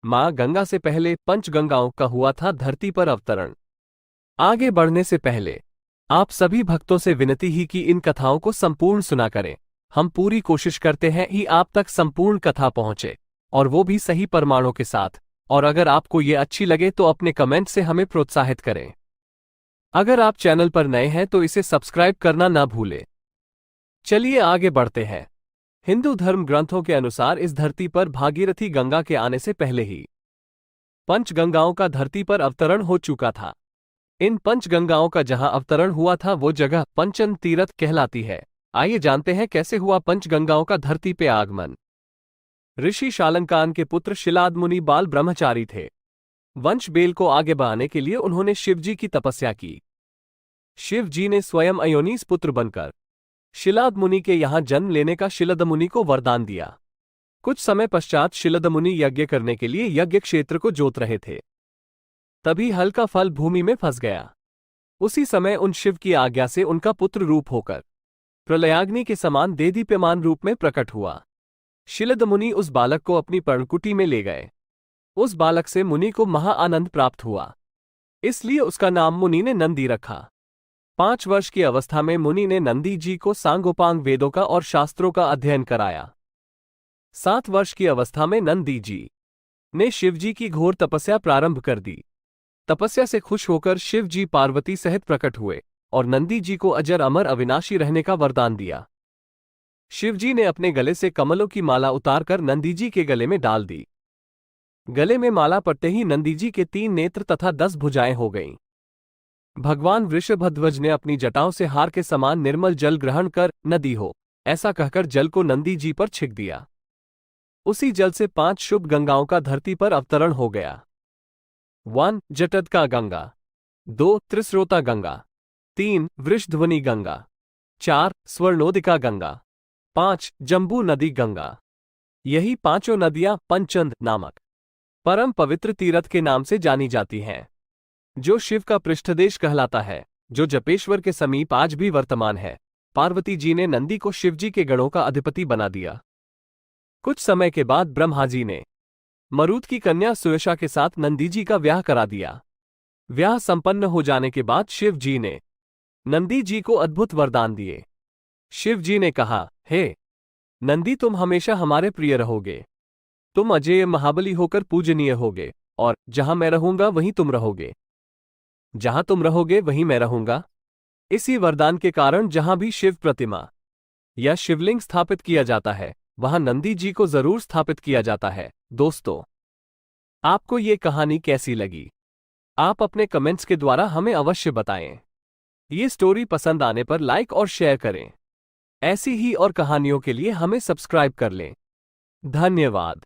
माँ गंगा से पहले पंचगंगाओं का हुआ था धरती पर अवतरण। आगे बढ़ने से पहले आप सभी भक्तों से विनती ही कि इन कथाओं को संपूर्ण सुना करें। हम पूरी कोशिश करते हैं कि आप तक संपूर्ण कथा पहुंचे, और वो भी सही प्रमाणों के साथ। और अगर आपको ये अच्छी लगे तो अपने कमेंट से हमें प्रोत्साहित करें। अगर आप चैनल पर नए हैं तो इसे सब्सक्राइब करना ना भूलें। चलिए आगे बढ़ते हैं। हिंदू धर्म ग्रंथों के अनुसार इस धरती पर भागीरथी गंगा के आने से पहले ही पंचगंगाओं का धरती पर अवतरण हो चुका था। इन पंचगंगाओं का जहां अवतरण हुआ था वो जगह पंचन तीरथ कहलाती है। आइए जानते हैं कैसे हुआ पंचगंगाओं का धरती पे आगमन। ऋषि शालंकान के पुत्र शिलाद मुनि बाल ब्रह्मचारी थे। वंश बेल को आगे बढ़ाने के लिए उन्होंने शिवजी की तपस्या की। शिव जी ने स्वयं अयोनीस पुत्र बनकर शिलाद मुनि के यहां जन्म लेने का शिलद मुनि को वरदान दिया। कुछ समय पश्चात शिलद मुनि यज्ञ करने के लिए यज्ञ क्षेत्र को जोत रहे थे। तभी हल का फल भूमि में फंस गया। उसी समय उन शिव की आज्ञा से उनका पुत्र रूप होकर प्रलयाग्नि के समान देदीप्यमान रूप में प्रकट हुआ। शिलद मुनि उस बालक को अपनी पर्णकुटी में ले गए। उस बालक से मुनि को महा आनंद प्राप्त हुआ, इसलिए उसका नाम मुनि ने नंदी रखा। 5 वर्ष की अवस्था में मुनि ने नंदी जी को सांगोपांग वेदों का और शास्त्रों का अध्ययन कराया। 7 वर्ष की अवस्था में नंदी जी ने शिवजी की घोर तपस्या प्रारंभ कर दी। तपस्या से खुश होकर शिव जी पार्वती सहित प्रकट हुए और नंदी जी को अजर अमर अविनाशी रहने का वरदान दिया। शिवजी ने अपने गले से कमलों की माला उतारकर नंदी जी के गले में डाल दी। गले में माला पड़ते ही नंदी जी के 3 नेत्र तथा 10 भुजाएं हो गईं। भगवान वृषभध्वज ने अपनी जटाओं से हार के समान निर्मल जल ग्रहण कर नदी हो ऐसा कहकर जल को नंदी जी पर छिक दिया। उसी जल से 5 शुभ गंगाओं का धरती पर अवतरण हो गया। 1 जटदका गंगा, 2 त्रिस्रोता गंगा, 3 वृषध्वनि गंगा, 4 स्वर्णोदिका गंगा, 5 जम्बू नदी गंगा। यही पांचों नदियां पंचंद नामक परम पवित्र तीर्थ के नाम से जानी जाती हैं, जो शिव का पृष्ठदेश कहलाता है, जो जपेश्वर के समीप आज भी वर्तमान है। पार्वती जी ने नंदी को शिवजी के गणों का अधिपति बना दिया। कुछ समय के बाद ब्रह्मा जी ने मरुत की कन्या सुयशा के साथ नंदी जी का ब्याह करा दिया। ब्याह संपन्न हो जाने के बाद शिव जी ने नंदी जी को अद्भुत वरदान दिए। शिव जी ने कहा, हे नंदी, तुम हमेशा हमारे प्रिय रहोगे। तुम अजेय महाबली होकर पूजनीय होगे, और जहां मैं रहूंगा वहीं तुम रहोगे। जहां तुम रहोगे वहीं मैं रहूंगा। इसी वरदान के कारण जहां भी शिव प्रतिमा या शिवलिंग स्थापित किया जाता है वहां नंदी जी को जरूर स्थापित किया जाता है। दोस्तों, आपको ये कहानी कैसी लगी? आप अपने कमेंट्स के द्वारा हमें अवश्य बताएं। ये स्टोरी पसंद आने पर लाइक और शेयर करें। ऐसी ही और कहानियों के लिए हमें सब्सक्राइब कर लें। धन्यवाद।